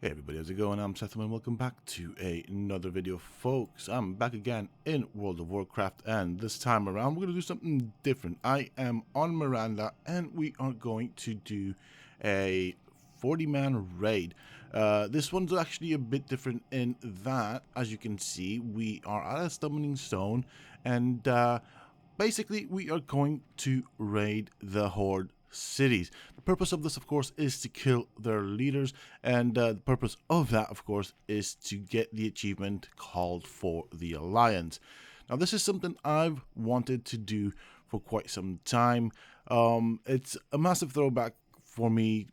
Hey everybody, how's it going? I'm Sethum and welcome back to another video, folks. I'm back again in World of Warcraft, and this time around we're going to do something different. I am on Miranda and we are going to do a 40-man raid. This one's actually a bit different in that, as you can see, we are at a stumbling stone, and basically we are going to raid the Horde cities. The purpose of this, of course, is to kill their leaders, and the purpose of that, of course, is to get the achievement called for the Alliance. Now, this is something I've wanted to do for quite some time. It's a massive throwback for me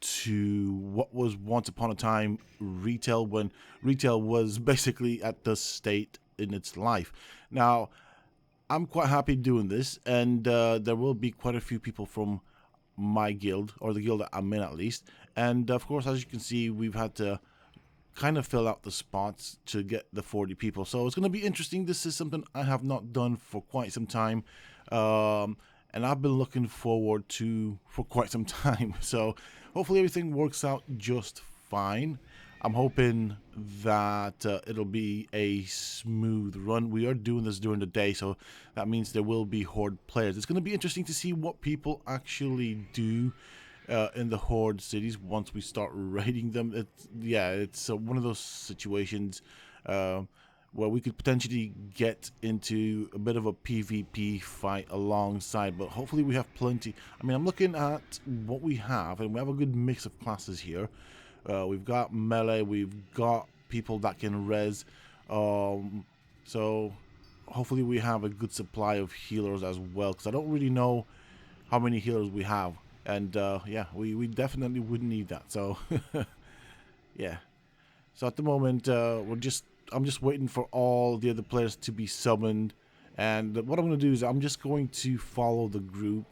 to what was once upon a time retail, when retail was basically at the state in its life. Now, I'm quite happy doing this, and there will be quite a few people from my guild, or the guild that I'm in at least, and of course, as you can see, we've had to kind of fill out the spots to get the 40 people, so it's going to be interesting. This is something I have not done for quite some time, and I've been looking forward to for quite some time, so hopefully everything works out just fine. I'm hoping that it'll be a smooth run. We are doing this during the day, so that means there will be Horde players. It's going to be interesting to see what people actually do in the Horde cities once we start raiding them. It's one of those situations where we could potentially get into a bit of a PvP fight alongside, but hopefully we have plenty. I mean, I'm looking at what we have, and we have a good mix of classes here. We've got melee, we've got people that can res, so hopefully we have a good supply of healers as well, because I don't really know how many healers we have, and yeah, we definitely would need that, so yeah. So at the moment, I'm just waiting for all the other players to be summoned, and what I'm going to do is I'm just going to follow the group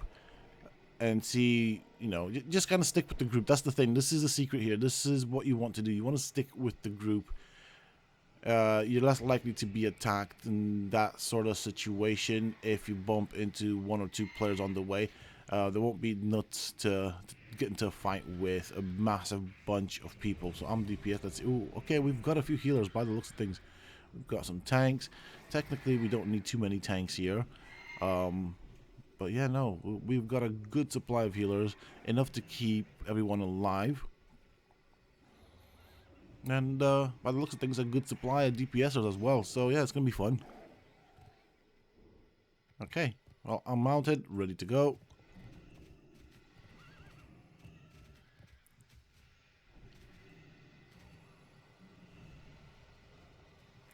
and see, you know, just kind of stick with the group. That's the thing. This is the secret here. This is what you want to do. You want to stick with the group. You're less likely to be attacked in that sort of situation if you bump into one or two players on the way. There won't be nuts to get into a fight with a massive bunch of people. So I'm DPS. Let's see. Ooh, okay, we've got a few healers by the looks of things. We've got some tanks. Technically, we don't need too many tanks here. But yeah, no, we've got a good supply of healers, enough to keep everyone alive. And by the looks of things, a good supply of DPSers as well. So yeah, it's going to be fun. Okay, well, I'm mounted, ready to go.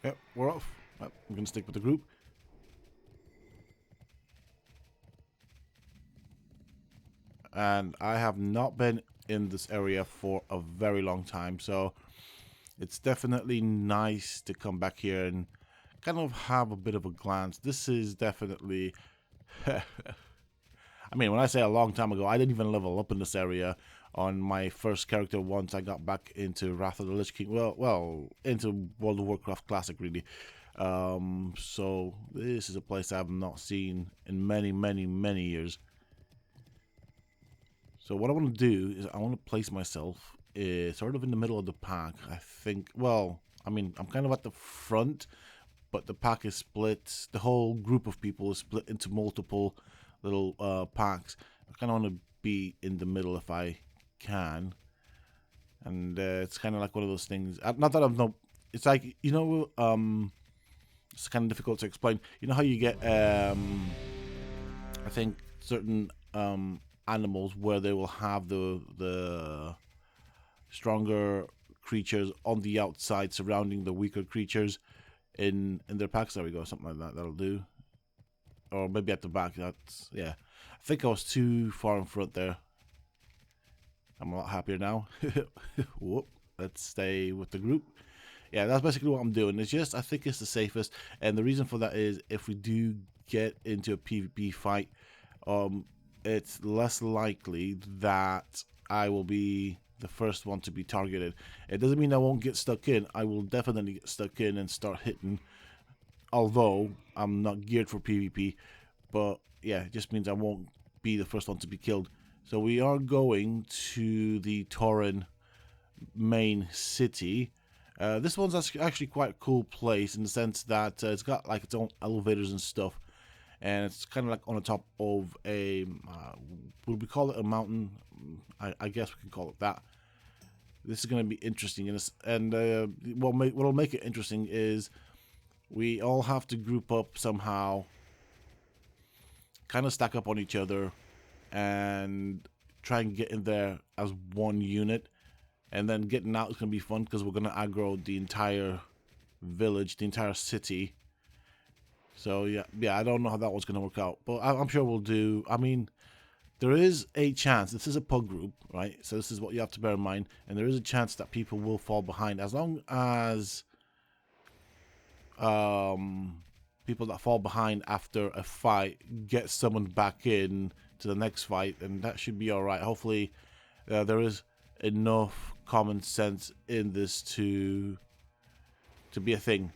Yep, we're off. Yep, I'm going to stick with the group. And I have not been in this area for a very long time, so it's definitely nice to come back here and kind of have a bit of a glance. This is definitely I mean, when I say a long time ago, I didn't even level up in this area on my first character once I got back into Wrath of the Lich King. Well, into World of Warcraft Classic, really. So this is a place I have not seen in many years. So what I want to do is I want to place myself sort of in the middle of the pack. I think, well, I mean, I'm kind of at the front, but the pack is split. The whole group of people is split into multiple little packs. I kind of want to be in the middle if I can. And it's kind of like one of those things. Not that I've no. It's like, you know, it's kind of difficult to explain. You know how you get, I think, certain animals where they will have the stronger creatures on the outside surrounding the weaker creatures in their packs. There we go, something like that. That'll do. Or maybe at the back. That's, yeah. I think I was too far in front there. I'm a lot happier now. Whoop. Let's stay with the group. Yeah, that's basically what I'm doing. It's just, I think it's the safest, and the reason for that is if we do get into a PvP fight, it's less likely that I will be the first one to be targeted. It doesn't mean I won't get stuck in. I will definitely get stuck in and start hitting, although I'm not geared for PvP. But yeah, it just means I won't be the first one to be killed. So we are going to the Tauren main city. This one's actually quite a cool place in the sense that it's got like its own elevators and stuff, and it's kind of like on the top of a would we call it a mountain? I guess we can call it that. This is going to be interesting, and what'll make it interesting is we all have to group up somehow, kind of stack up on each other, and try and get in there as one unit. And then getting out is going to be fun because we're going to aggro the entire village, the entire city. So yeah, I don't know how that one's going to work out, but I'm sure we'll do. I mean, there is a chance. This is a pug group, right? So this is what you have to bear in mind. And there is a chance that people will fall behind, as long as people that fall behind after a fight get summoned back in to the next fight, and that should be all right. Hopefully, there is enough common sense in this to be a thing.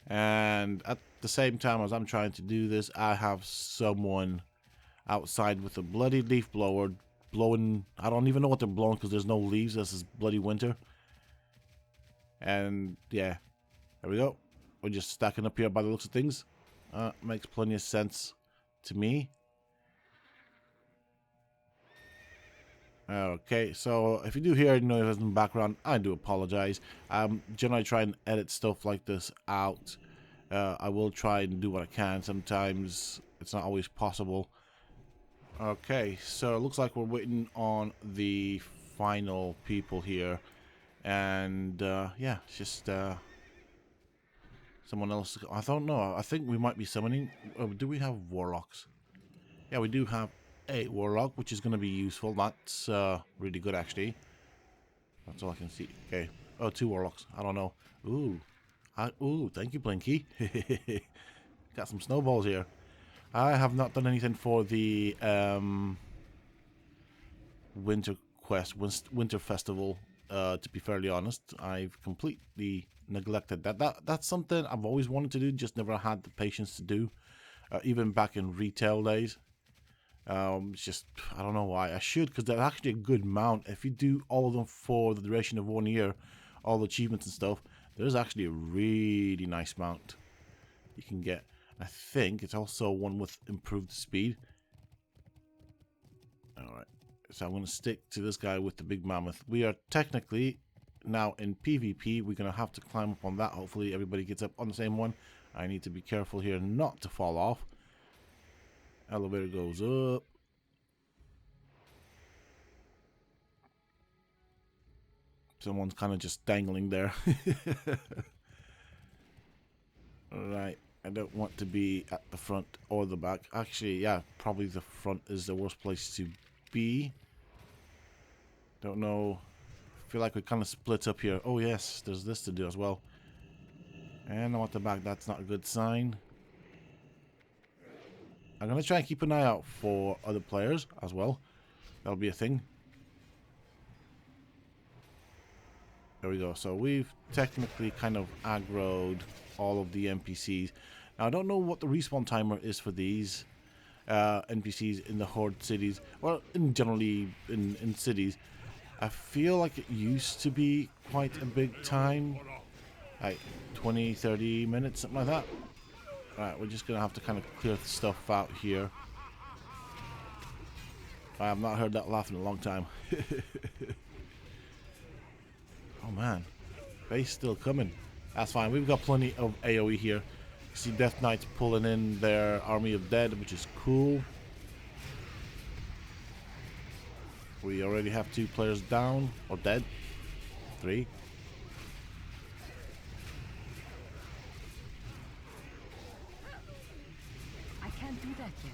And at the same time as I'm trying to do this, I have someone outside with a bloody leaf blower blowing. I don't even know what they're blowing because there's no leaves. This is bloody winter. And yeah, there we go. We're just stacking up here by the looks of things. Makes plenty of sense to me. Okay, so if you do hear noises in the background, I do apologize. Generally try and edit stuff like this out. I will try and do what I can. Sometimes it's not always possible. Okay, so it looks like we're waiting on the final people here. And yeah, it's just someone else. I don't know. I think we might be summoning. Oh, do we have warlocks? Yeah, we do have a warlock, which is going to be useful. That's really good, actually. That's all I can see. Okay. Oh, 2 warlocks. I don't know. Ooh. Ooh, thank you, Blinky. Got some snowballs here. I have not done anything for the Winter Quest, Winter Festival. To be fairly honest, I've completely neglected that. That's something I've always wanted to do, just never had the patience to do. Even back in retail days. It's just, I don't know why. I should, because they're actually a good mount. If you do all of them for the duration of 1 year, all the achievements and stuff, there's actually a really nice mount you can get. I think it's also one with improved speed. Alright, so I'm going to stick to this guy with the big mammoth. We are technically now in PvP. We're going to have to climb up on that. Hopefully everybody gets up on the same one. I need to be careful here not to fall off. Elevator goes up. Someone's kind of just dangling there. Alright, I don't want to be at the front or the back. Actually, yeah, probably the front is the worst place to be. Don't know. I feel like we kind of split up here. Oh yes, there's this to do as well. And I'm at the back. That's not a good sign. I'm going to try and keep an eye out for other players as well. That'll be a thing. There we go. So we've technically kind of aggroed all of the NPCs. Now I don't know what the respawn timer is for these NPCs in the Horde cities, or generally in cities. I feel like it used to be quite a big time, like 20, 30 minutes, something like that. Alright, we're just going to have to kind of clear stuff out here. I have not heard that laugh in a long time. Oh man, base still coming. That's fine, we've got plenty of AoE here. You see Death Knights pulling in their army of dead, which is cool. We already have 2 players down, or dead. 3. I can't do that yet.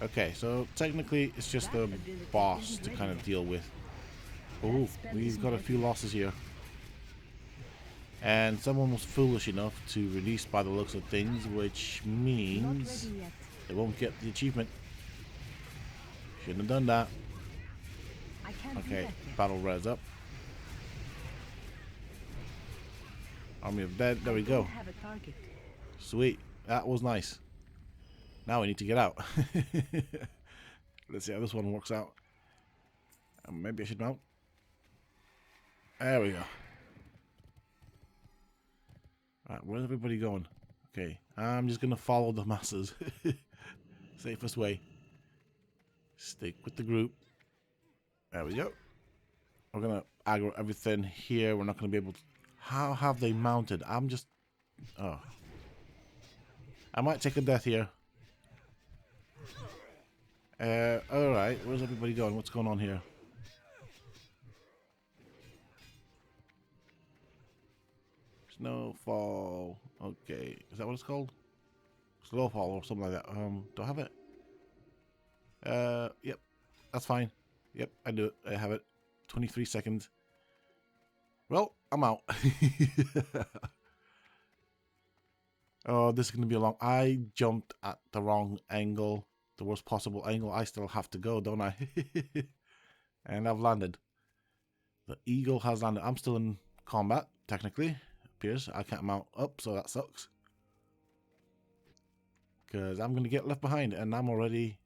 Okay, so technically it's just the boss to kind of deal with. Oh, we've got a few losses here. And someone was foolish enough to release by the looks of things, which means they won't get the achievement. Shouldn't have done that. Okay, battle res up. Army of dead, there we go. Sweet. That was nice. Now we need to get out. Let's see how this one works out. Maybe I should mount. There we go. Alright, where's everybody going? Okay, I'm just gonna follow the masses. Safest way. Stick with the group. There we go. We're gonna aggro everything here. We're not gonna be able to... How have they mounted? I'm just... Oh. I might take a death here. Alright. Where's everybody going? What's going on here? Snowfall. Okay. Is that what it's called? Snowfall or something like that. Do I have it? Yep. That's fine. Yep, I do it. I have it. 23 seconds. Well, I'm out. Oh, this is going to be a long... I jumped at the wrong angle. The worst possible angle. I still have to go, don't I? And I've landed. The eagle has landed. I'm still in combat, technically. Appears I can't mount up, so that sucks. Because I'm going to get left behind, and I'm already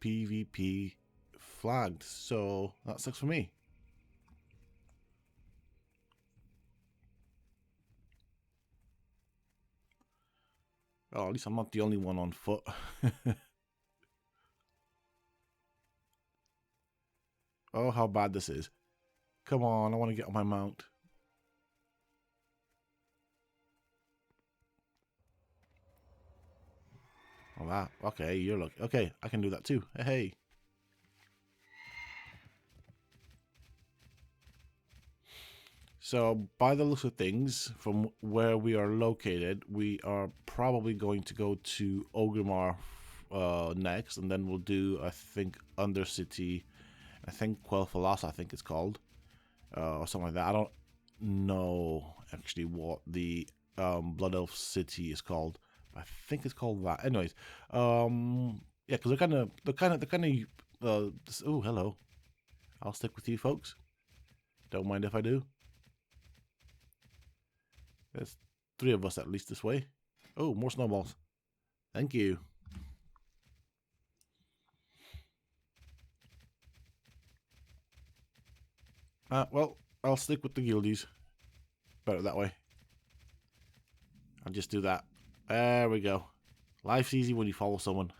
PvP flagged. So that sucks for me. Oh, at least I'm not the only one on foot. Oh, how bad this is. Come on, I want to get on my mount. Oh, wow. Okay, you're lucky. Okay, I can do that too. Hey. So, by the looks of things, from where we are located, we are probably going to go to Orgrimmar next, and then we'll do, I think, Undercity. I think Quel'Thalas, I think it's called, or something like that. I don't know actually what the Blood Elf city is called. I think it's called that. Anyways, yeah, because they're kind of. Oh, hello. I'll stick with you, folks. Don't mind if I do. There's 3 of us at least this way. Oh, more snowballs. Thank you. Well, I'll stick with the guildies. Better that way. I'll just do that. There we go. Life's easy when you follow someone.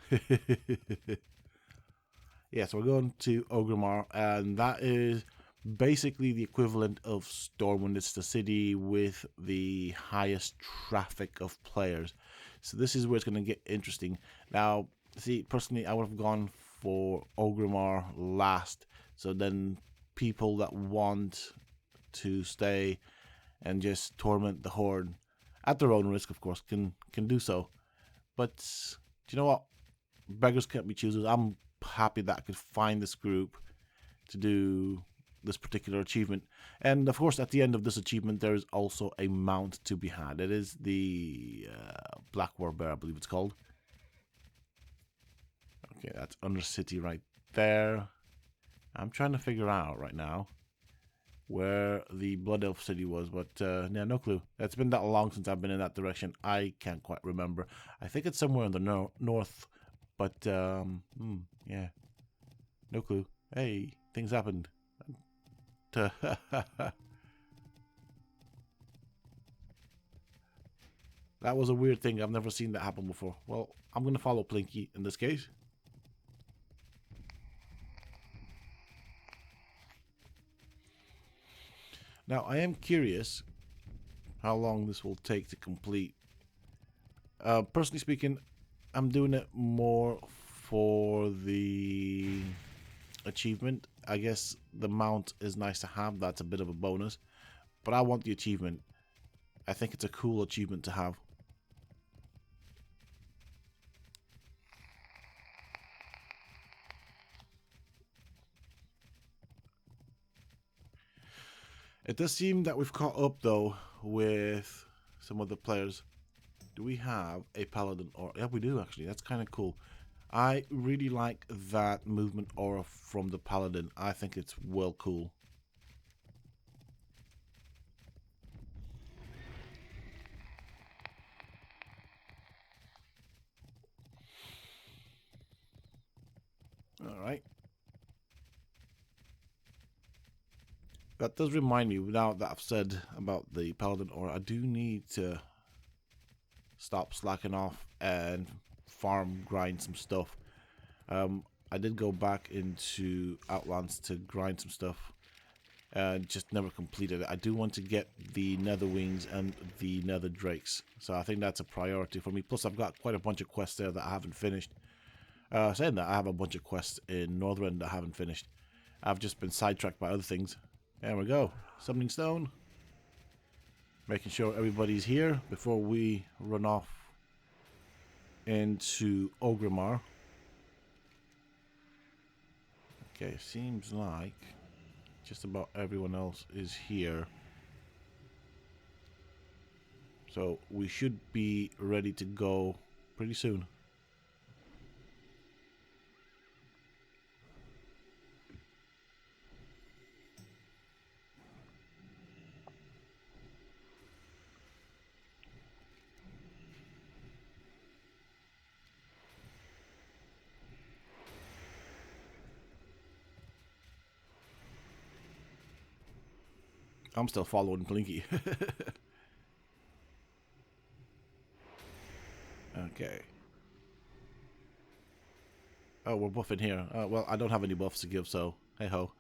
Yeah, so we're going to Orgrimmar, and that is basically the equivalent of Stormwind. It's the city with the highest traffic of players. So this is where it's going to get interesting. Now, see, personally, I would have gone for Orgrimmar last. So then people that want to stay and just torment the Horde, at their own risk, of course, can do so. But, do you know what? Beggars can't be choosers. I'm happy that I could find this group to do this particular achievement. And, of course, at the end of this achievement, there is also a mount to be had. It is the Black War Bear, I believe it's called. Okay, that's Undercity right there. I'm trying to figure out right now where the Blood Elf city was, but yeah, no clue. It's been that long since I've been in that direction. I can't quite remember. I think it's somewhere in the north, but yeah, no clue. Hey, things happened. That was a weird thing. I've never seen that happen before. Well, I'm gonna follow Plinky in this case. Now, I am curious how long this will take to complete. Personally speaking, I'm doing it more for the achievement. I guess the mount is nice to have. That's a bit of a bonus. But I want the achievement. I think it's a cool achievement to have. It does seem that we've caught up, though, with some of the players. Do we have a paladin aura? Yeah, we do, actually. That's kind of cool. I really like that movement aura from the paladin. I think it's well cool. That does remind me, now that I've said about the Paladin Aura, I do need to stop slacking off and farm grind some stuff. I did go back into Outlands to grind some stuff and just never completed it. I do want to get the Nether Wings and the Nether Drakes, so I think that's a priority for me. Plus, I've got quite a bunch of quests there that I haven't finished. Saying that, I have a bunch of quests in Northrend that I haven't finished. I've just been sidetracked by other things. There we go. Summoning Stone. Making sure everybody's here before we run off into Ogrimmar. Okay, seems like just about everyone else is here. So we should be ready to go pretty soon. I'm still following Blinky. Okay. Oh, we're buffing here. Well, I don't have any buffs to give, so hey ho.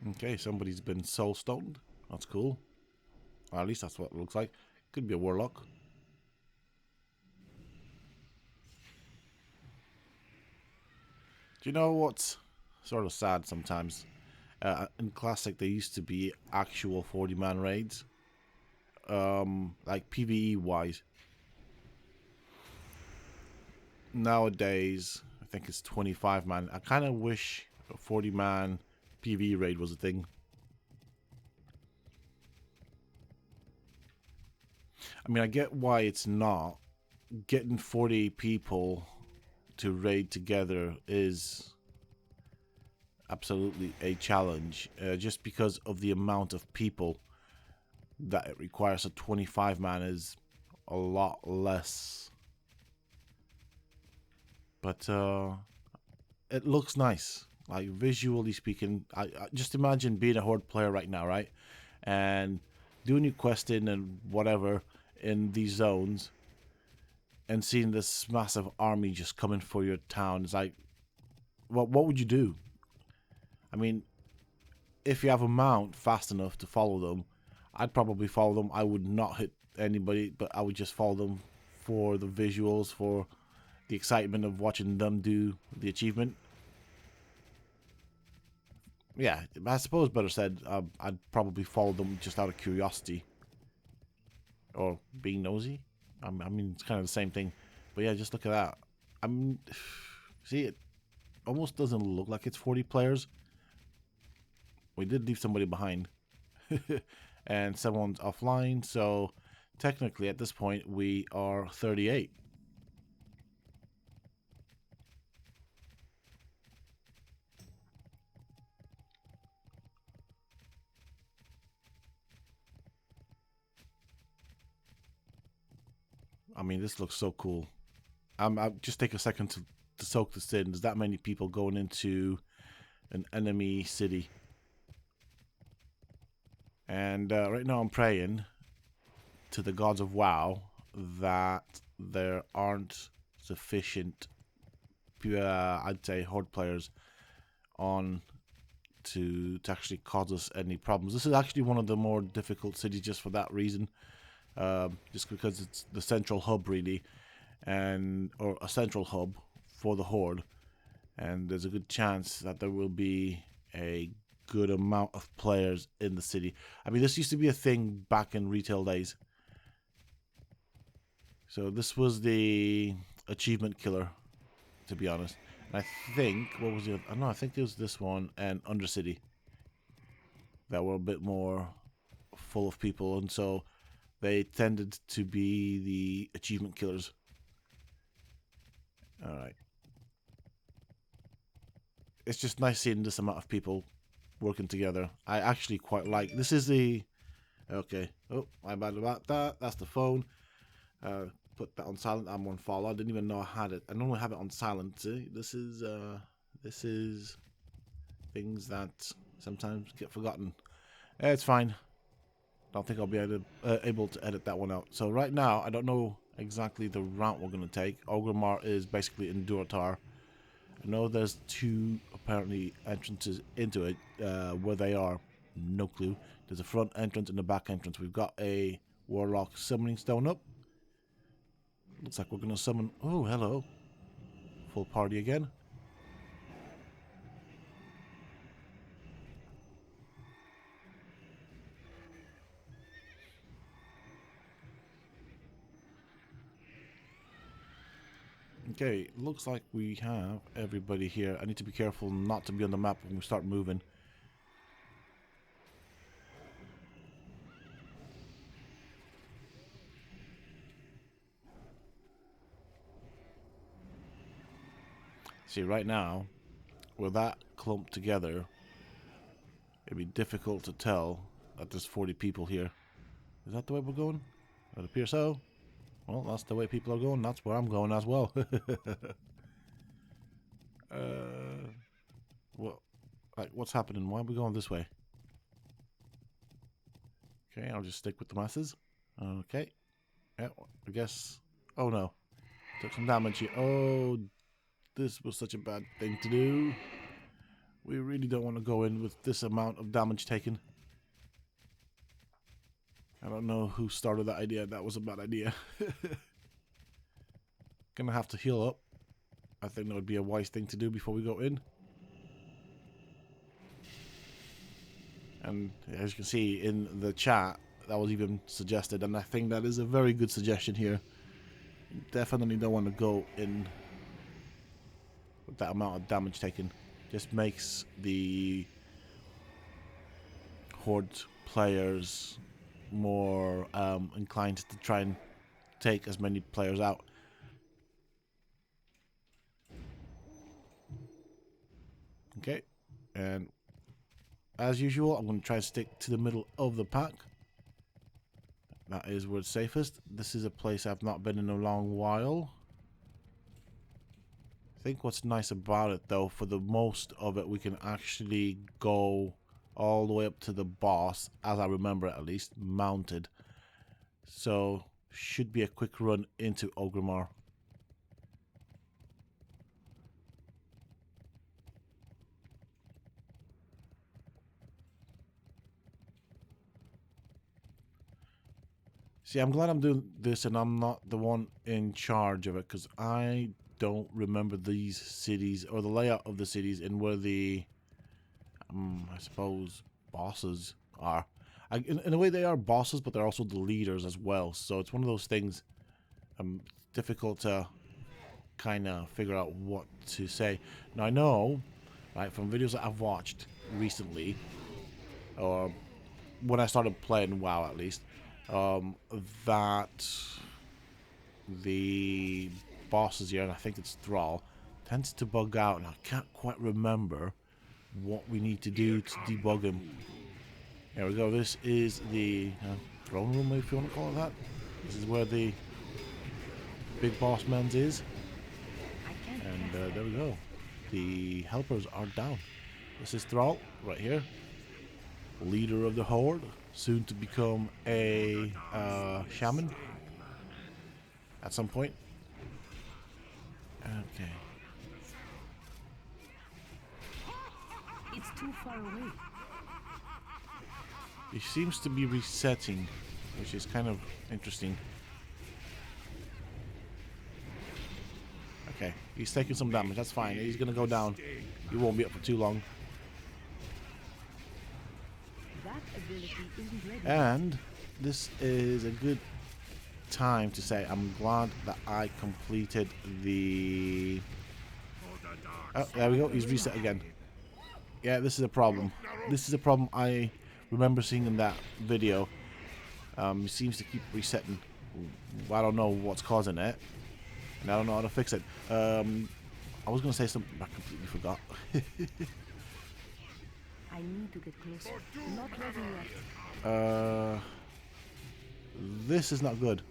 Okay, somebody's been soul stoned. That's cool. Or at least that's what it looks like. Could be a warlock. Do you know what's sort of sad sometimes? In Classic, there used to be actual 40-man raids. Like PvE-wise. Nowadays, I think it's 25-man. I kind of wish a 40-man PvE raid was a thing. I mean, I get why it's not. Getting 40 people to raid together is absolutely a challenge, just because of the amount of people that it requires. A 25-man is a lot less, but it looks nice. Like, visually speaking, I just imagine being a Horde player right now, right, and doing your questing and whatever in these zones and seeing this massive army just coming for your town. It's like, what would you do? I mean, if you have a mount fast enough to follow them, I'd probably follow them. I would not hit anybody, but I would just follow them for the visuals, for the excitement of watching them do the achievement. Yeah, I suppose better said, I'd probably follow them just out of curiosity. Or being nosy. I mean, it's kind of the same thing. But yeah, just look at that. See, it almost doesn't look like it's 40 players. We did leave somebody behind. And someone's offline, so technically at this point we are 38. I mean, this looks so cool. I'll just take a second to soak this in. There's that many people going into an enemy city. And right now I'm praying to the gods of WoW that there aren't sufficient, I'd say, Horde players on to actually cause us any problems. This is actually one of the more difficult cities just for that reason. Just because it's the central hub, really, or a central hub for the Horde, and there's a good chance that there will be a good amount of players in the city. I mean, this used to be a thing back in retail days. So this was the achievement killer, to be honest. And I think, what was the other? I don't know, I think it was this one and Undercity that were a bit more full of people, and so they tended to be the achievement killers. Alright. It's just nice seeing this amount of people working together. I actually quite like... This is the... Okay. Oh, my bad about that. That's the phone. put that on silent. I'm on follow. I didn't even know I had it. I normally have it on silent. See, this is things that sometimes get forgotten. It's fine. Don't think I'll be able to edit that one out. So right now, I don't know exactly the route we're going to take. Orgrimmar is basically in Durotar. I know there's two apparently entrances into it. Where they are, no clue. There's a front entrance and a back entrance. We've got a Warlock summoning stone up. Looks like we're going to summon... Oh, hello. Full party again. Okay, looks like we have everybody here. I need to be careful not to be on the map when we start moving. See, right now, with that clumped together, it'd be difficult to tell that there's 40 people here. Is that the way we're going? It appears so. Well, that's the way people are going. That's where I'm going as well. Well, like, what's happening? Why are we going this way? Okay, I'll just stick with the masses. Okay. Yeah, I guess... Oh, no. Took some damage here. Oh, this was such a bad thing to do. We really don't want to go in with this amount of damage taken. I don't know who started that idea. That was a bad idea. Gonna have to heal up. I think that would be a wise thing to do before we go in. And as you can see in the chat, that was even suggested, and I think that is a very good suggestion here. You definitely don't want to go in with that amount of damage taken. Just makes the Horde players more inclined to try and take as many players out. Okay, and as usual, I'm going to try and stick to the middle of the pack. That is where it's safest. This is a place I've not been in a long while. I think what's nice about it, though, for the most of it, we can actually go all the way up to the boss, as I remember it at least, mounted. So, should be a quick run into Orgrimmar. See, I'm glad I'm doing this and I'm not the one in charge of it, because I don't remember these cities or the layout of the cities and where the, I suppose, bosses are. In a way, they are bosses, but they're also the leaders as well. So it's one of those things difficult to kind of figure out what to say. Now, I know, right, from videos that I've watched recently, or when I started playing WoW at least, that the bosses here, and I think it's Thrall, tends to bug out, and I can't quite remember what we need to do to debug him. There we go. This is the throne room, if you want to call it that. This is where the big boss man's is. And there we go. The helpers are down. This is Thrall, right here. Leader of the Horde. Soon to become a shaman. At some point. Okay. It's too far away. He seems to be resetting, which is kind of interesting. Okay, he's taking some damage. That's fine. He's gonna go down. He won't be up for too long. That ability isn't ready. And this is a good time to say I'm glad that I completed the... Oh, there we go. He's reset again. Yeah, this is a problem. This is a problem I remember seeing in that video. He seems to keep resetting. I don't know what's causing it, and I don't know how to fix it. I was going to say something, but I completely forgot. I need to get closer. Not ready yet. This is not good.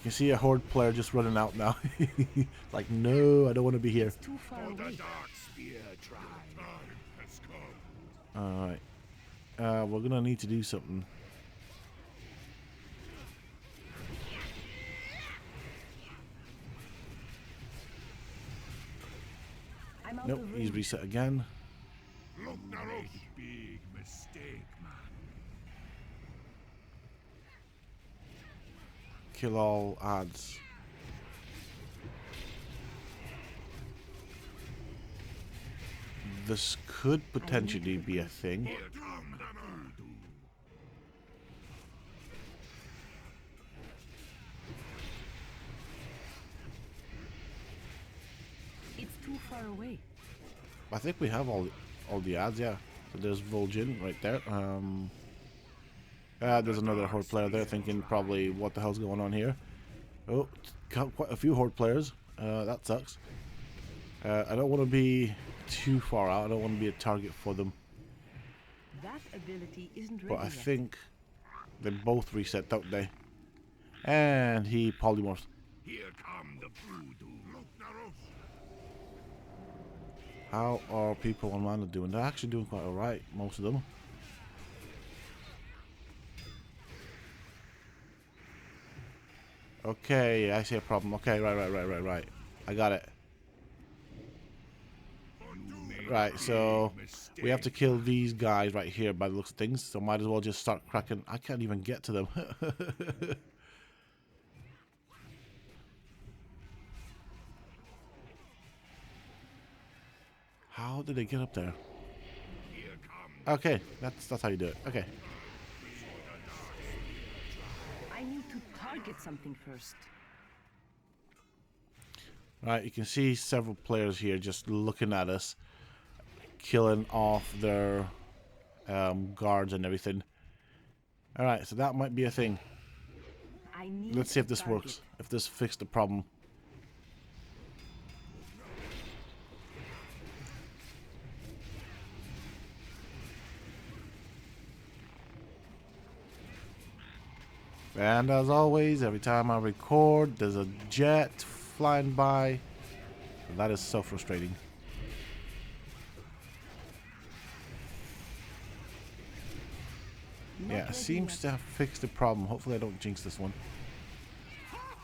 can see a Horde player just running out now. Like, no, I don't want to be here. It's too far away. Alright. We're gonna need to do something. I'm out Nope, of he's range. reset again. Big mistake, man. Kill all ads. This could potentially be a thing. Here come the voodoo. It's too far away. I think we have all the ads, yeah. So there's Vol'jin right there. There's another Horde player there thinking probably what the hell's going on here. Oh, got quite a few Horde players. That sucks. I don't want to be too far out. I don't want to be a target for them. That ability isn't ready But I yet. think they both reset, don't they? And he polymorphs. Here come the voodoo. How are people on mana doing? They're actually doing quite alright, most of them. Okay, I see a problem. Okay, right. I got it. Right, so we have to kill these guys right here by the looks of things. So might as well just start cracking. I can't even get to them. How did they get up there? Okay, that's how you do it. Okay. I need to target something first. Right, you can see several players here just looking at us, killing off their guards and everything. Alright, so that might be a thing. I need Let's see if a this target. works. If this fixed the problem. And as always, every time I record, there's a jet flying by. That is so frustrating. Not Yeah, it ready seems yet. to have fixed the problem. Hopefully I don't jinx this one.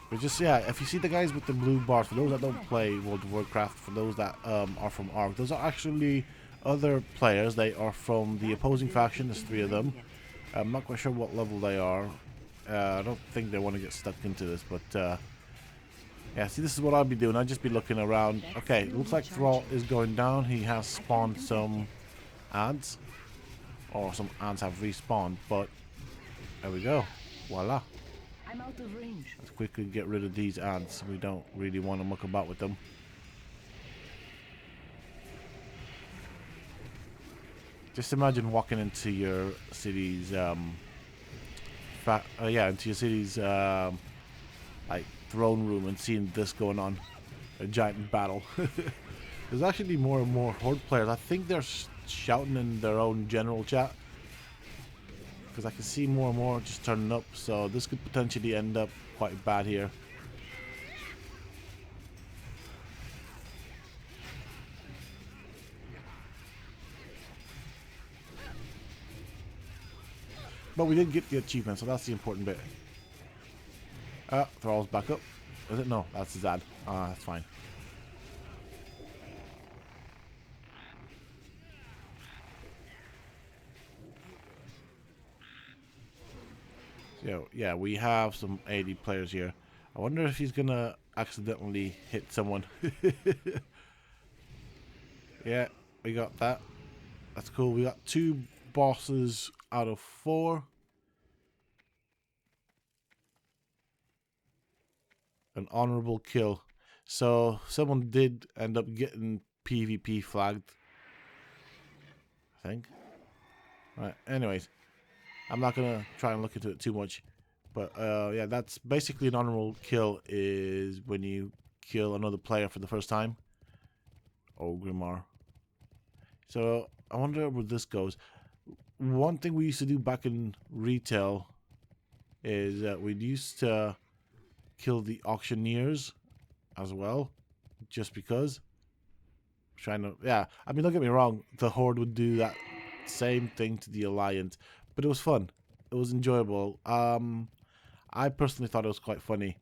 But just, yeah, if you see the guys with the blue bars, for those that don't play World of Warcraft, for those that are from ARC, those are actually other players. They are from the opposing faction. There's 3 of them. I'm not quite sure what level they are. I don't think they want to get stuck into this, but yeah, see, this is what I'll be doing. I'll just be looking around. Okay, looks like Thrall is going down. He has spawned some ads, or some ads have respawned, but there we go. Voila. I'm out of range. Let's quickly get rid of these ads. We don't really want to muck about with them. Just imagine walking into your city's into your city's like throne room and seeing this going on, a giant battle. There's actually more and more Horde players. I think they're shouting in their own general chat, because I can see more and more just turning up. So this could potentially end up quite bad here. But we did get the achievement, so that's the important bit. Thrall's back up. Is it? No, that's Zad. That's fine. So, yeah, we have some AD players here. I wonder if he's gonna accidentally hit someone. Yeah, we got that. That's cool. We got 2 bosses out of 4. An honorable kill. So someone did end up getting PvP flagged, I think. Right, anyways, I'm not gonna try and look into it too much, but yeah, that's basically an honorable kill, is when you kill another player for the first time. Oh, Grimar. So I wonder where this goes. One thing we used to do back in retail is that we used to kill the auctioneers as well, just because. Trying to, yeah. I mean, don't get me wrong. The Horde would do that same thing to the Alliance, but it was fun. It was enjoyable. I personally thought it was quite funny.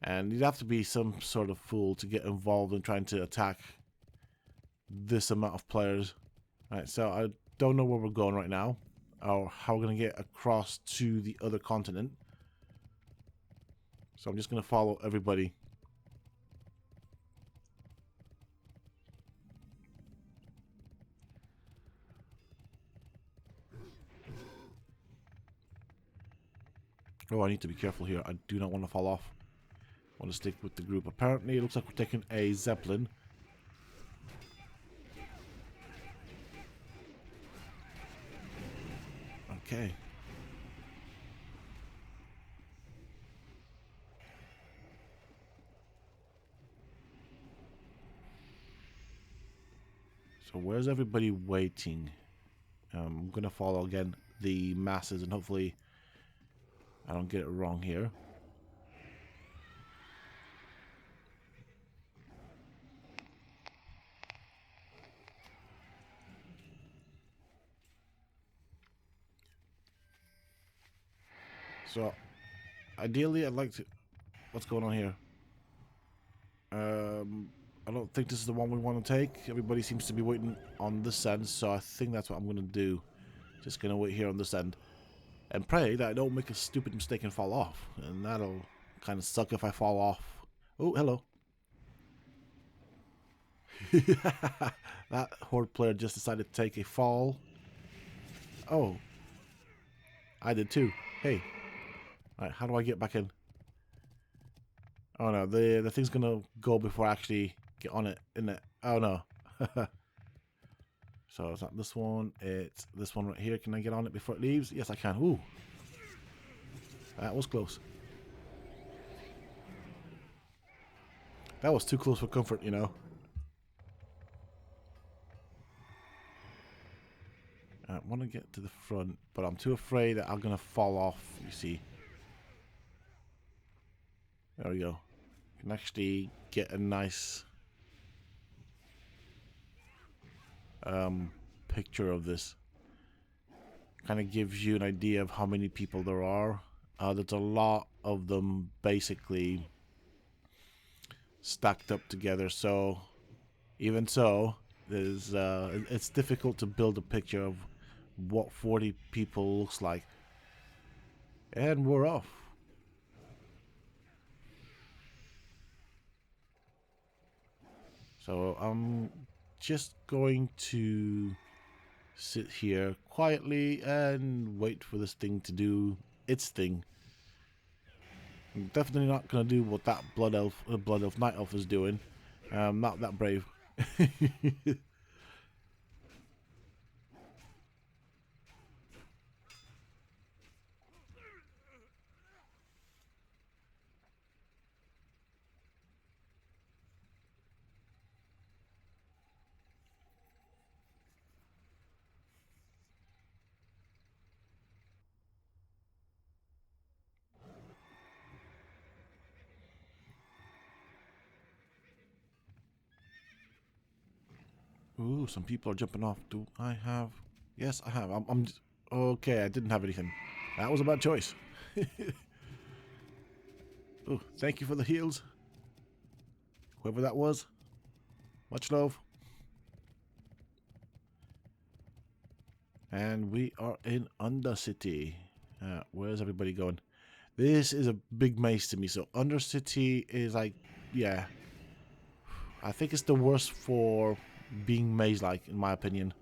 And you'd have to be some sort of fool to get involved in trying to attack this amount of players. Alright, so I don't know where we're going right now, or how we're going to get across to the other continent. So I'm just going to follow everybody. Oh, I need to be careful here. I do not want to fall off. I want to stick with the group. Apparently, it looks like we're taking a Zeppelin. Okay. So where's everybody waiting? I'm going to follow again the masses and hopefully I don't get it wrong here. So, ideally, I'd like to... What's going on here? I don't think this is the one we want to take. Everybody seems to be waiting on this end, so I think that's what I'm going to do. Just going to wait here on this end. And pray that I don't make a stupid mistake and fall off. And that'll kind of suck if I fall off. Oh, hello. That Horde player just decided to take a fall. Oh. I did too. Hey. Alright, how do I get back in? Oh no, the thing's gonna go before I actually get on it, isn't it? Oh no. So it's not this one, it's this one right here. Can I get on it before it leaves? Yes, I can. Ooh. That was close. That was too close for comfort, you know. I want to get to the front, but I'm too afraid that I'm gonna fall off, you see. There we go. Can actually get a nice picture of this. Kind of gives you an idea of how many people there are. There's a lot of them basically stacked up together, so even so, there's it's difficult to build a picture of what 40 people looks like. And we're off. So I'm just going to sit here quietly and wait for this thing to do its thing. I'm definitely not going to do what that blood elf night elf is doing. I'm not that brave. Ooh, some people are jumping off. Do I have? Yes, I have. I'm just... Okay, I didn't have anything. That was a bad choice. Oh, thank you for the heals. Whoever that was. Much love. And we are in Undercity. Where's everybody going? This is a big maze to me. So Undercity is like, yeah. I think it's the worst for being maze-like, in my opinion.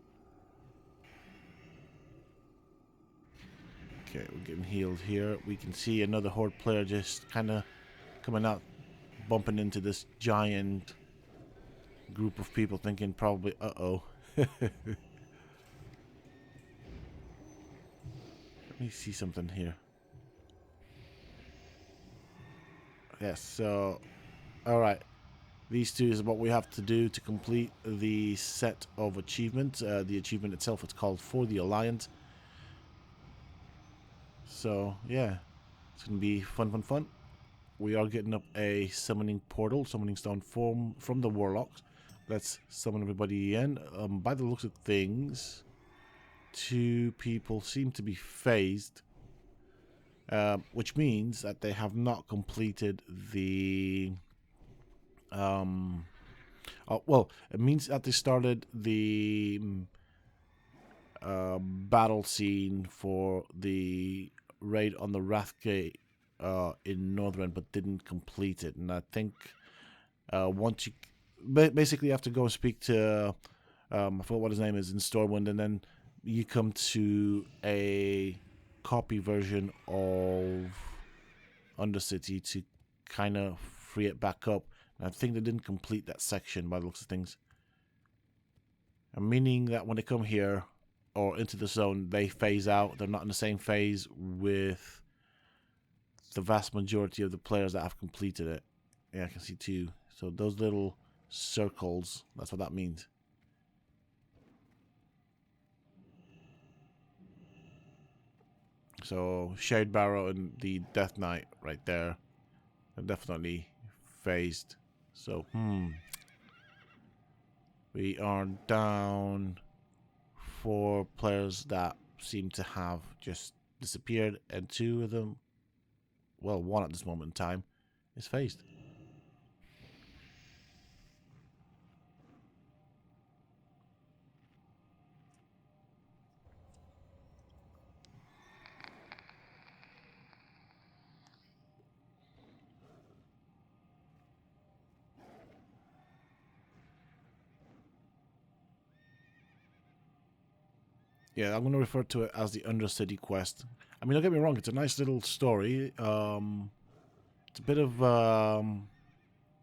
Okay, we're getting healed here. We can see another Horde player just kind of coming out, bumping into this giant group of people, thinking probably, uh-oh. Let me see something here. Yes, so, alright. These two is what we have to do to complete the set of achievements. The achievement itself, it's called For the Alliance. So, yeah. It's going to be fun, fun, fun. We are getting up a summoning portal, summoning stone from the warlocks. Let's summon everybody in. By the looks of things, 2 people seem to be phased, which means that they have not completed the... well, it means that they started the battle scene for the raid on the Wrathgate in Northrend, but didn't complete it. And I think once you basically have to go and speak to I forgot what his name is in Stormwind, and then you come to a copy version of Undercity to kind of free it back up. And I think they didn't complete that section by the looks of things. Meaning that when they come here or into the zone, they phase out. They're not in the same phase with the vast majority of the players that have completed it. Yeah, I can see 2. So those little circles, that's what that means. So Shade Barrow and the Death Knight right there are definitely phased. So, we are down 4 players that seem to have just disappeared, and 2 of them, well, 1 at this moment in time, is phased. Yeah, I'm going to refer to it as the Undercity quest. I mean, don't get me wrong, it's a nice little story. It's a bit of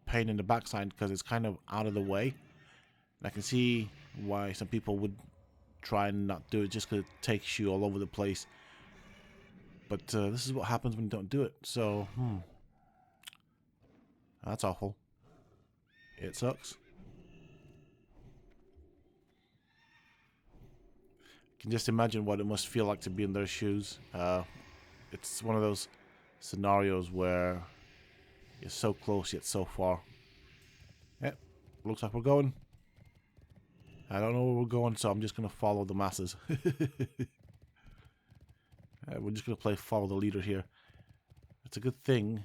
pain in the backside because it's kind of out of the way. And I can see why some people would try and not do it just because it takes you all over the place. But this is what happens when you don't do it. So, that's awful. It sucks. Can just imagine what it must feel like to be in their shoes. It's one of those scenarios where you're so close yet so far. Yep, looks like we're going. I don't know where we're going, so I'm just going to follow the masses. We're just going to play follow the leader here. It's a good thing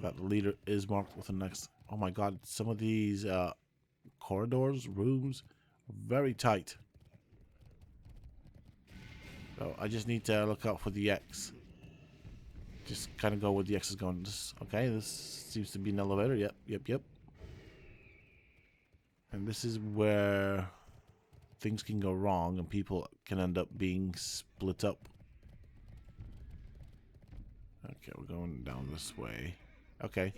that the leader is marked with the next... Oh my god, some of these corridors, rooms, very tight. So I just need to look out for the X. Just kind of go where the X is going. Okay, this seems to be an elevator. Yep. And this is where things can go wrong and people can end up being split up. Okay, we're going down this way. Okay.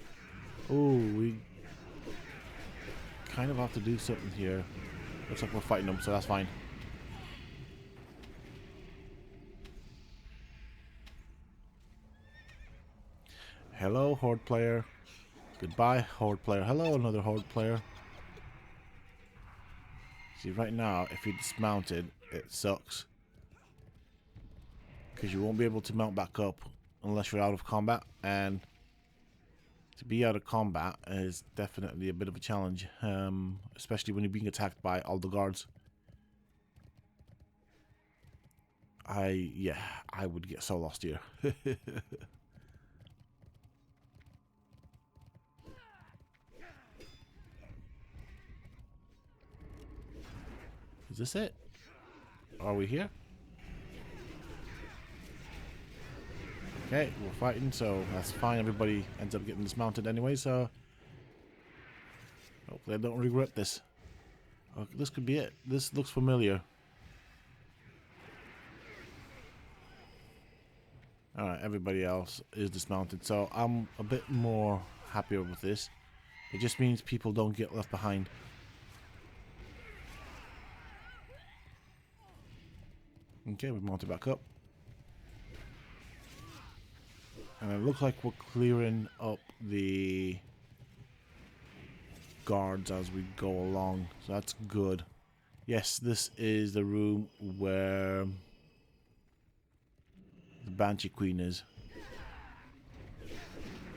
Oh, we kind of have to do something here. Looks like we're fighting them, so that's fine. Hello, Horde player. Goodbye, Horde player. Hello, another Horde player. See, right now, if you're dismounted, it sucks. Because you won't be able to mount back up unless you're out of combat. And to be out of combat is definitely a bit of a challenge. Especially when you're being attacked by all the guards. I would get so lost here. Is this it? Are we here? Okay, we're fighting, so that's fine. Everybody ends up getting dismounted anyway, so hopefully I don't regret this. Oh, this could be it. This looks familiar. Alright, everybody else is dismounted, so I'm a bit more happier with this. It just means people don't get left behind. Okay, we've mounted back up. And it looks like we're clearing up the guards as we go along, so that's good. Yes, this is the room where the Banshee Queen is.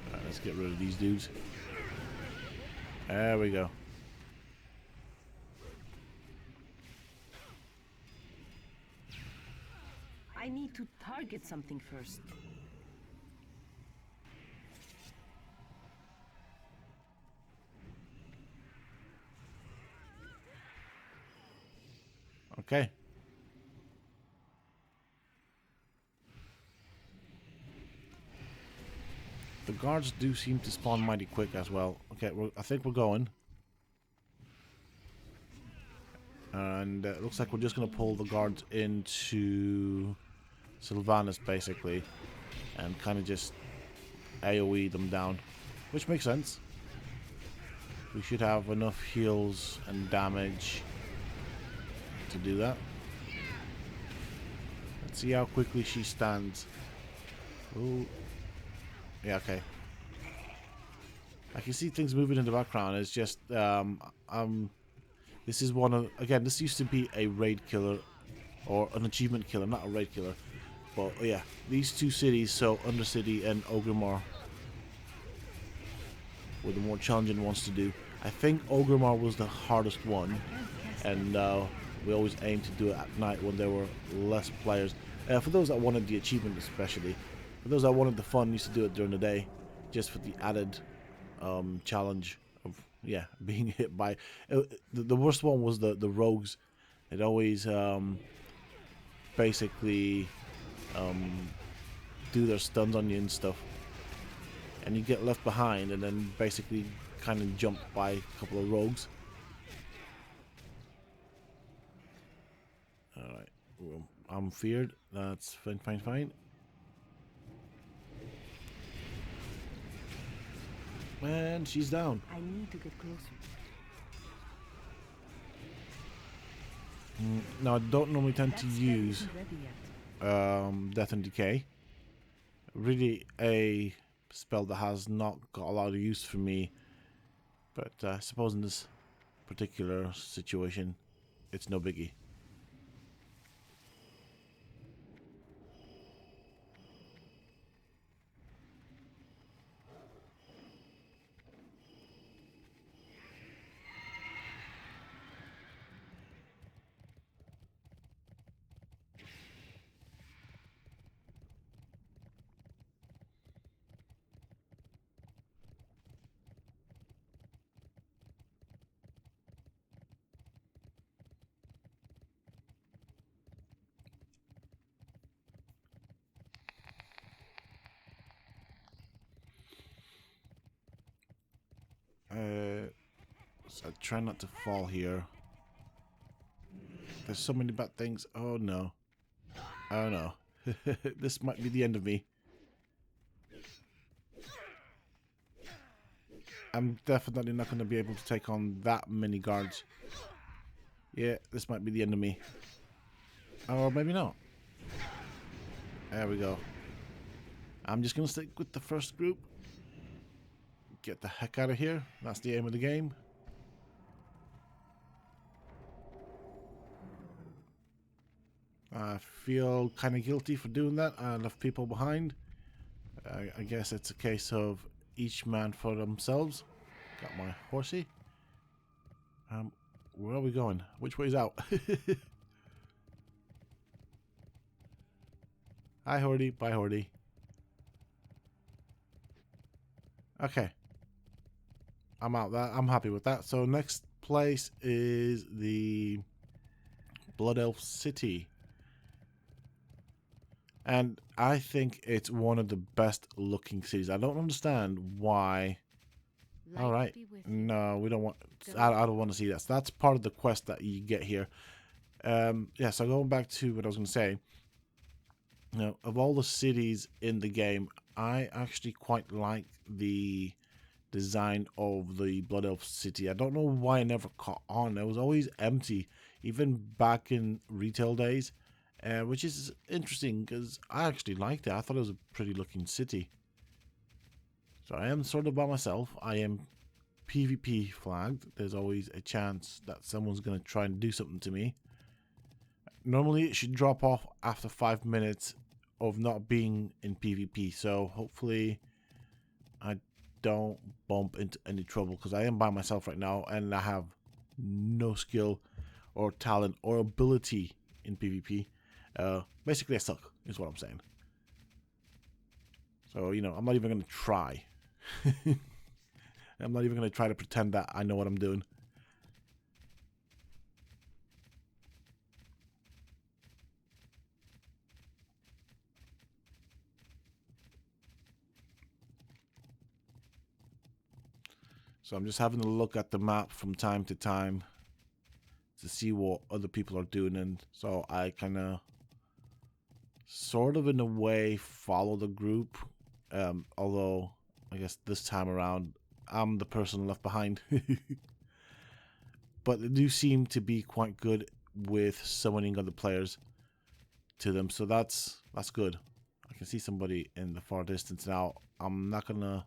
Alright, let's get rid of these dudes. There we go. I need to target something first. Okay. The guards do seem to spawn mighty quick as well. Okay, I think we're going. And it looks like we're just going to pull the guards into Sylvanas, basically. And kind of just AoE them down. Which makes sense. We should have enough heals and damage to do that. Let's see how quickly she stands. Ooh. Yeah, okay. I can see things moving in the background. It's just this is one of, again, this used to be a raid killer or an achievement killer, not a raid killer. But yeah, these two cities, so Undercity and Orgrimmar, were the more challenging ones to do. I think Orgrimmar was the hardest one, and we always aimed to do it at night when there were less players. For those that wanted the achievement especially. For those that wanted the fun, used to do it during the day, just for the added challenge of, yeah, being hit by... the worst one was the rogues. It always basically do their stuns on you and stuff. And you get left behind and then basically kind of jumped by a couple of rogues. Alright, well, I'm feared. That's fine, fine, fine. And she's down. I need to get closer. Now, I don't normally tend to That spell use isn't ready yet. Death and Decay. Really a spell that has not got a lot of use for me. But I suppose in this particular situation, it's no biggie. So I try not to fall here. There's so many bad things. Oh no. Oh no. This might be the end of me. I'm definitely not going to be able to take on that many guards. Yeah, this might be the end of me. Or maybe not. There we go. I'm just going to stick with the first group. Get the heck out of here. That's the aim of the game. I feel kind of guilty for doing that. I left people behind. I guess it's a case of each man for themselves. Got my horsey. Where are we going? Which way's out? Hi, Horde. Bye, Horde. Okay. I'm out. I'm happy with that. So next place is the Blood Elf City. And I think it's one of the best looking cities. I don't understand why. All right. No, we don't want... I don't want to see that. So that's part of the quest that you get here. Yeah, so going back to what I was going to say. You know, of all the cities in the game, I actually quite like the design of the Blood Elf City. I don't know why I never caught on. It was always empty, even back in retail days. Which is interesting because I actually liked it. I thought it was a pretty looking city. So I am sort of by myself. I am PvP flagged. There's always a chance that someone's going to try and do something to me. Normally it should drop off after 5 minutes of not being in PvP, so hopefully I don't bump into any trouble, because I am by myself right now and I have no skill or talent or ability in PvP. Basically I suck is what I'm saying. So, you know, I'm not even going to try. I'm not even going to try to pretend that I know what I'm doing. So I'm just having a look at the map from time to time to see what other people are doing, and so I kind of sort of in a way follow the group, although I guess this time around I'm the person left behind. But they do seem to be quite good with summoning other players to them, so that's good. I can see somebody in the far distance now. I'm not gonna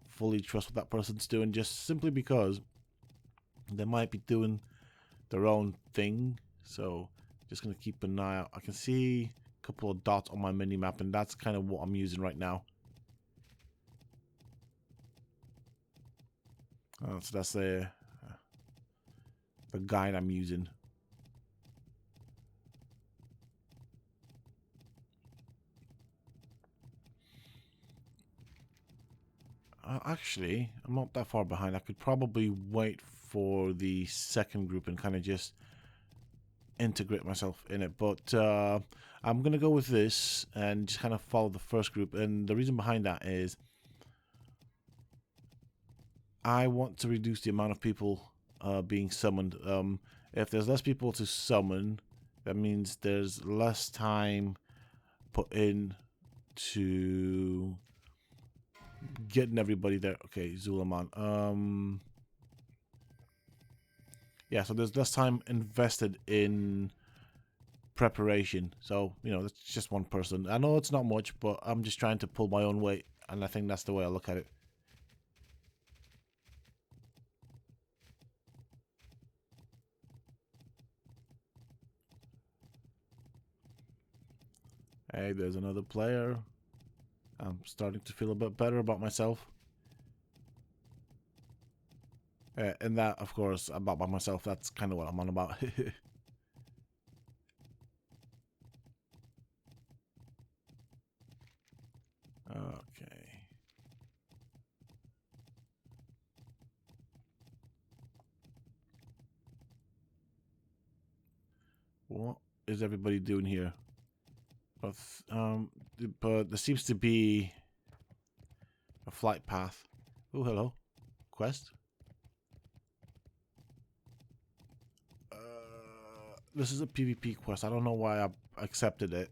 fully trust what that person's doing, just simply because they might be doing their own thing. So just gonna keep an eye out. I can see a couple of dots on my mini map, and that's kind of what I'm using right now. So that's the guide I'm using. Actually, I'm not that far behind. I could probably wait for the second group and kind of just integrate myself in it. But I'm going to go with this and just kind of follow the first group. And the reason behind that is I want to reduce the amount of people being summoned. If there's less people to summon, that means there's less time put in to getting everybody there. Okay, Zulaman. Yeah, so there's less time invested in preparation. So, you know, that's just one person. I know it's not much, but I'm just trying to pull my own weight, and I think that's the way I look at it. Hey, there's another player. I'm starting to feel a bit better about myself. And that, of course, about by myself, that's kind of what I'm on about. Okay. What is everybody doing here? But there seems to be a flight path. Oh, hello. Quest. This is a PvP quest. I don't know why I accepted it.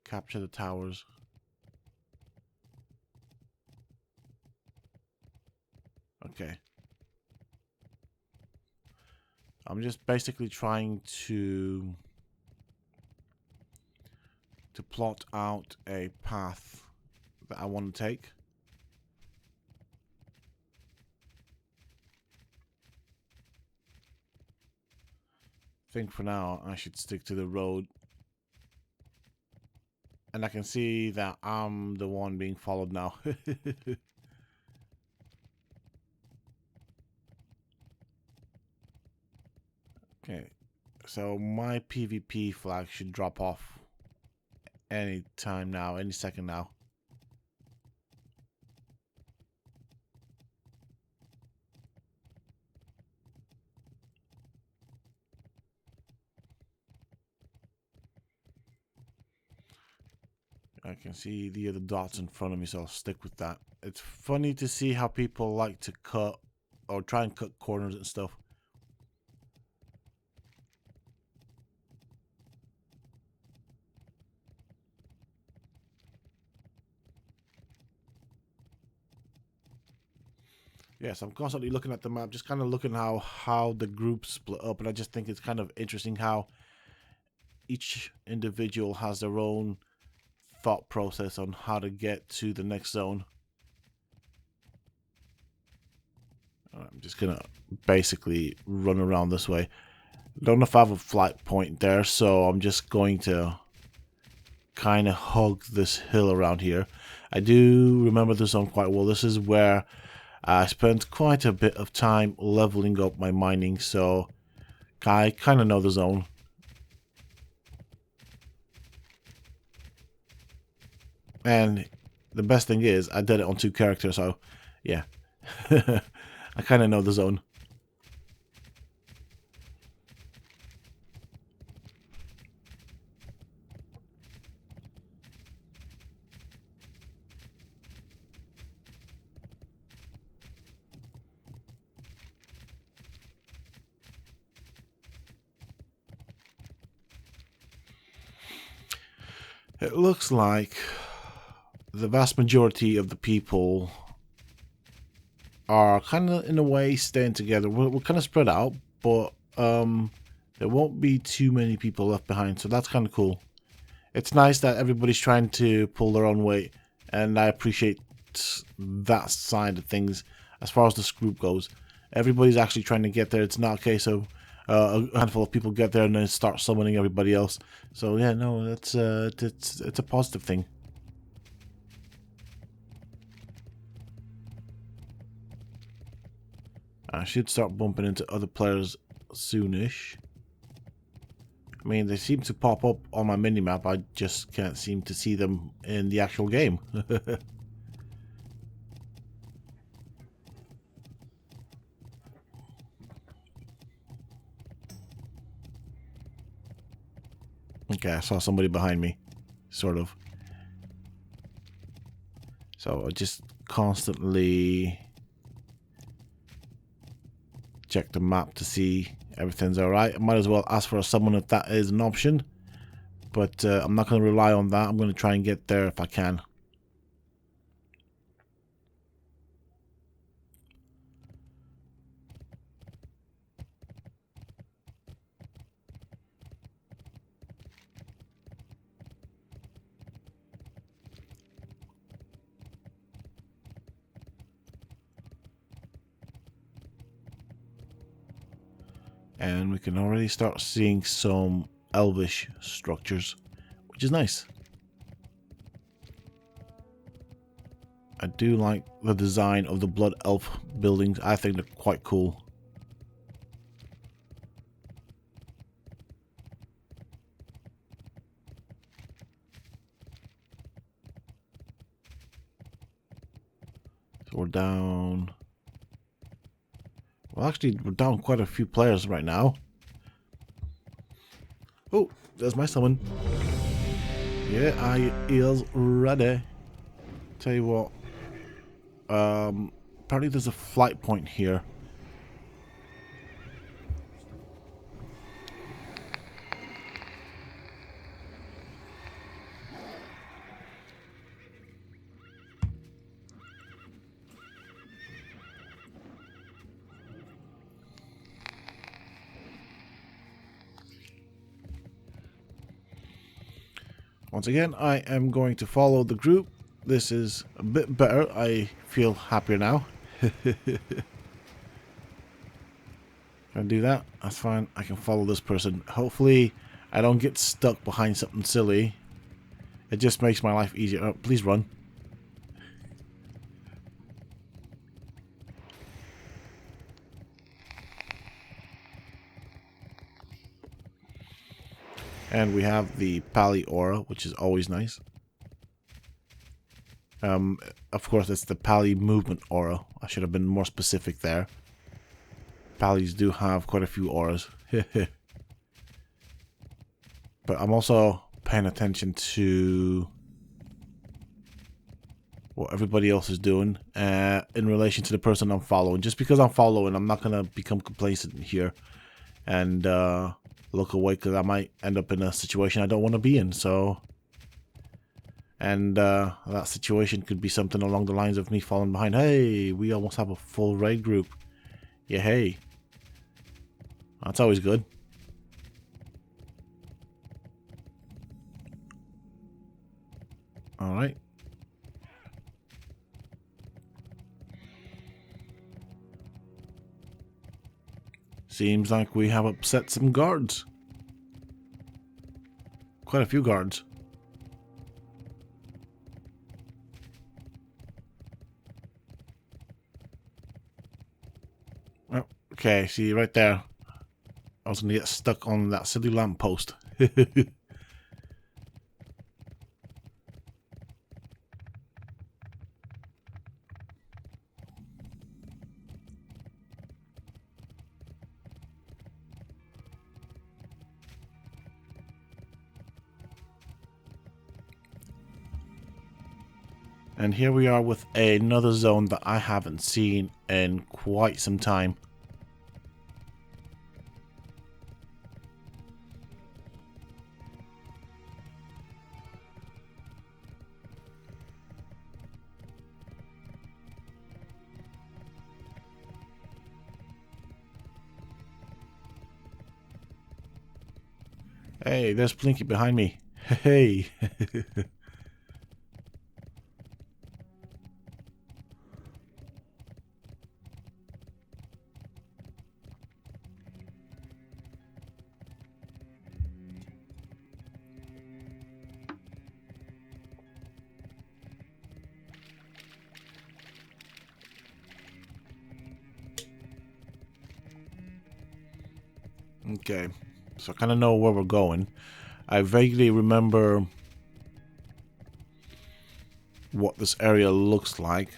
Capture the towers. Okay. I'm just basically trying to plot out a path that I want to take. I think for now I should stick to the road. And I can see that I'm the one being followed now. Okay, so my PvP flag should drop off any time now, any second now. I can see the other dots in front of me, so I'll stick with that. It's funny to see how people like to cut or try and cut corners and stuff. Yes, I'm constantly looking at the map, just kind of looking how the group split up, and I just think it's kind of interesting how each individual has their own thought process on how to get to the next zone. I'm just gonna basically run around this way. Don't know if I have a flight point there, so I'm just going to kind of hug this hill around here. I do remember the zone quite well. This is where I spent quite a bit of time leveling up my mining, so I kind of know the zone. And the best thing is, I did it on 2 characters, so yeah. I kind of know the zone. It looks like the vast majority of the people are kind of, in a way, staying together. We're kind of spread out, but there won't be too many people left behind, so that's kind of cool. It's nice that everybody's trying to pull their own weight, and I appreciate that side of things as far as this group goes. Everybody's actually trying to get there. It's not a case of a handful of people get there and then start summoning everybody else. So yeah, no, it's a positive thing. I should start bumping into other players soonish. I mean, they seem to pop up on my minimap. I just can't seem to see them in the actual game. Okay, I saw somebody behind me, sort of. So I just constantly check the map to see everything's alright. I might as well ask for a summon if that is an option. But I'm not going to rely on that. I'm going to try and get there if I can. And we can already start seeing some elvish structures, which is nice. I do like the design of the blood elf buildings. I think they're quite cool. So we're down. Well, actually, we're down quite a few players right now. Oh, there's my summon. Yeah, I is ready. Tell you what. Apparently there's a flight point here. Once again, I am going to follow the group. This is a bit better. I feel happier now. Can I do that? That's fine. I can follow this person. Hopefully, I don't get stuck behind something silly. It just makes my life easier. Oh, please run. And we have the Pally aura, which is always nice. Of course, it's the Pally movement aura. I should have been more specific there. Pallies do have quite a few auras. But I'm also paying attention to what everybody else is doing in relation to the person I'm following. Just because I'm following, I'm not going to become complacent here and look away, because I might end up in a situation I don't want to be in. So, and that situation could be something along the lines of me falling behind. Hey, we almost have a full raid group. Yeah, hey. That's always good. Alright. Seems like we have upset some guards. Quite a few guards. Oh, okay, see right there. I was gonna get stuck on that silly lamppost. And here we are with another zone that I haven't seen in quite some time. Hey, there's Blinky behind me. Hey. Okay, so I kind of know where we're going. I vaguely remember what this area looks like.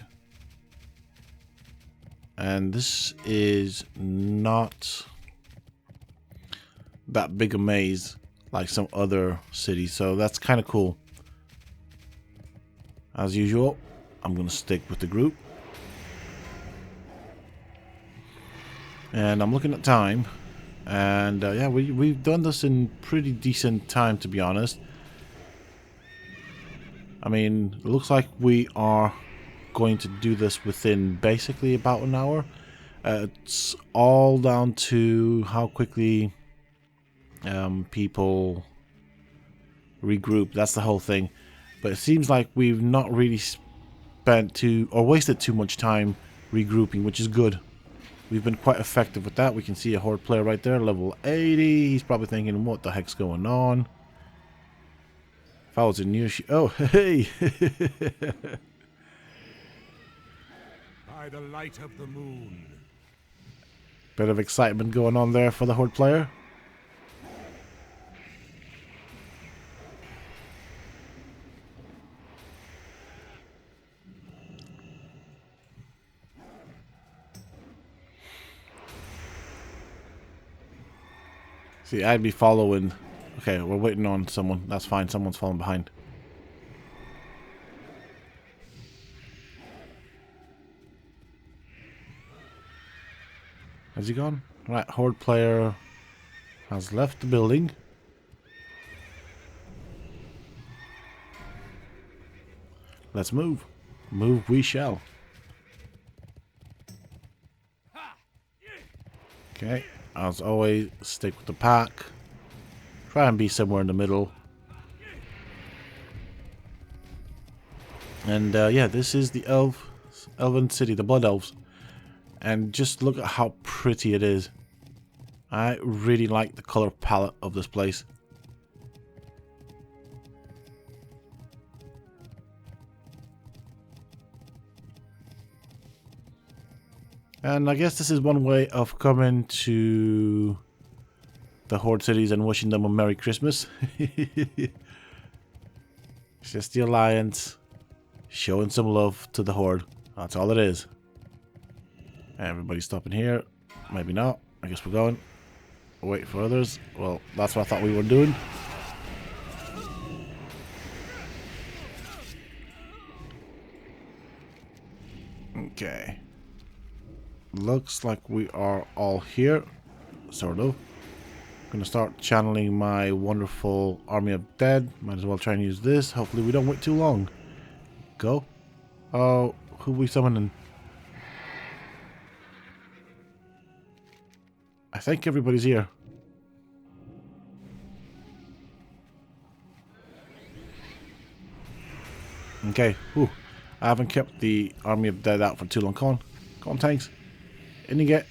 And this is not that big a maze like some other cities, so that's kind of cool. As usual, I'm going to stick with the group. And I'm looking at time. And yeah, we've done this in pretty decent time, to be honest. I mean, it looks like we are going to do this within basically about an hour. It's all down to how quickly people regroup. That's the whole thing. But it seems like we've not really wasted too much time regrouping, which is good. We've been quite effective with that. We can see a Horde player right there, level 80. He's probably thinking, what the heck's going on? If I was in your oh, hey! By the light of the moon. Bit of excitement going on there for the Horde player. See, I'd be following. Okay, we're waiting on someone. That's fine. Someone's falling behind. Has he gone? Right, Horde player has left the building. Let's move. Move we shall. Okay, as always, stick with the pack. Try and be somewhere in the middle. And yeah, this is the Elven City, the Blood Elves. And just look at how pretty it is. I really like the color palette of this place. And I guess this is one way of coming to the Horde cities and wishing them a Merry Christmas. It's just the Alliance showing some love to the Horde. That's all it is. Everybody's stopping here. Maybe not. I guess we're going. Wait for others. Well, that's what I thought we were doing. Okay. Looks like we are all here. Sort of. Gonna start channeling my wonderful army of dead. Might as well try and use this. Hopefully we don't wait too long. Go. Oh, who we summoning? I think everybody's here. Okay. Whew. I haven't kept the army of dead out for too long. Come on. Come on, tanks. In you get.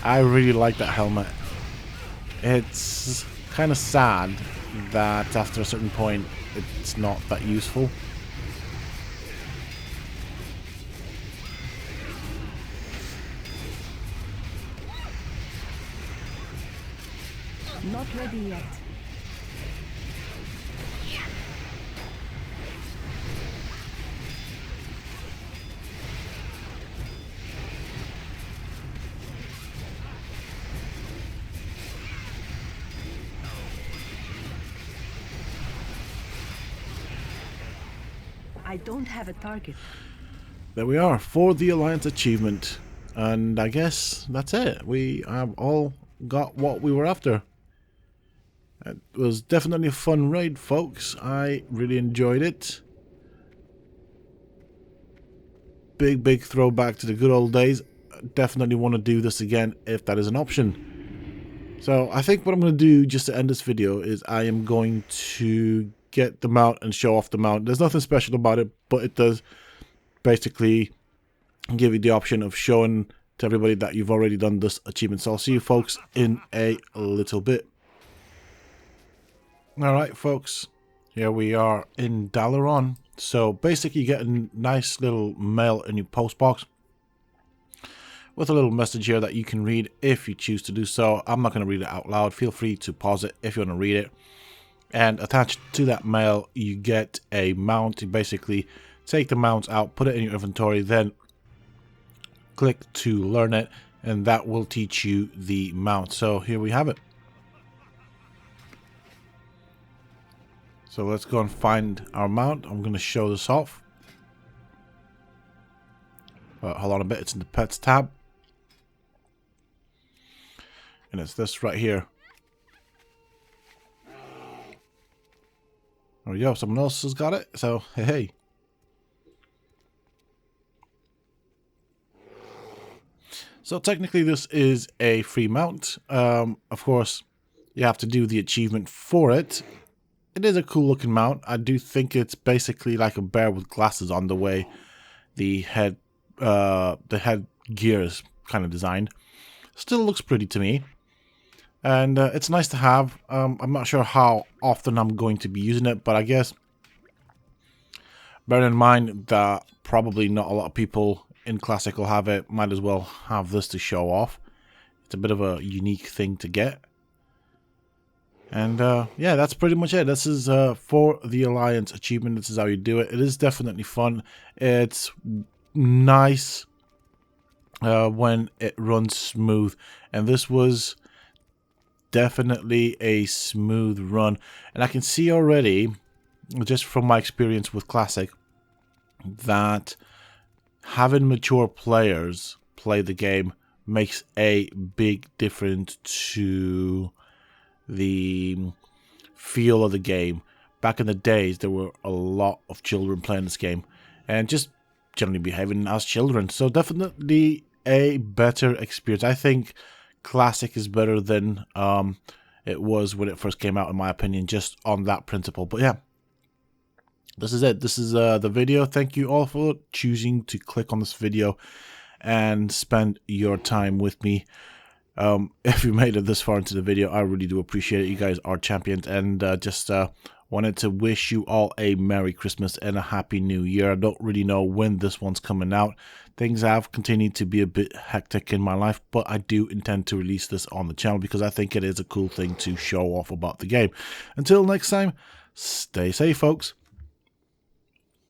I really like that helmet. It's kind of sad that after a certain point it's not that useful. Not ready yet. I don't have a target. There we are, for the Alliance achievement. And I guess that's it. We have all got what we were after. It was definitely a fun raid, folks. I really enjoyed it. Big throwback to the good old days. Definitely want to do this again if that is an option. So I think what I'm going to do just to end this video is I am going to get the mount and show off the mount. There's nothing special about it, but it does basically give you the option of showing to everybody that you've already done this achievement. So I'll see you folks in a little bit. Alright folks, here we are in Dalaran. So basically you get a nice little mail in your post box with a little message here that you can read if you choose to do so. I'm not going to read it out loud. Feel free to pause it if you want to read it. And attached to that mail you get a mount. You basically take the mount out, put it in your inventory, then click to learn it, and that will teach you the mount. So here we have it. So let's go and find our mount. I'm going to show this off. Hold on a bit, it's in the pets tab. And it's this right here. There we go, someone else has got it, so hey. So technically this is a free mount. Of course, you have to do the achievement for it. It is a cool looking mount. I do think it's basically like a bear with glasses on the way the head gear is kind of designed. Still looks pretty to me. And it's nice to have. I'm not sure how often I'm going to be using it, but I guess bearing in mind that probably not a lot of people in Classic will have it, might as well have this to show off. It's a bit of a unique thing to get. And yeah, that's pretty much it. This is for the Alliance achievement. This is how you do it. It is definitely fun. It's nice when it runs smooth. And this was definitely a smooth run. And I can see already, just from my experience with Classic, that having mature players play the game makes a big difference to the feel of the game. Back in the days, there were a lot of children playing this game and just generally behaving as children. So definitely a better experience. I think Classic is better than it was when it first came out, in my opinion, just on that principle. But yeah, this is it. This is the video. Thank you all for choosing to click on this video and spend your time with me. If you made it this far into the video, I really do appreciate it. You guys are champions, and just wanted to wish you all a Merry Christmas and a Happy New Year. I don't really know when this one's coming out. Things have continued to be a bit hectic in my life, but I do intend to release this on the channel because I think it is a cool thing to show off about the game. Until next time, stay safe, folks.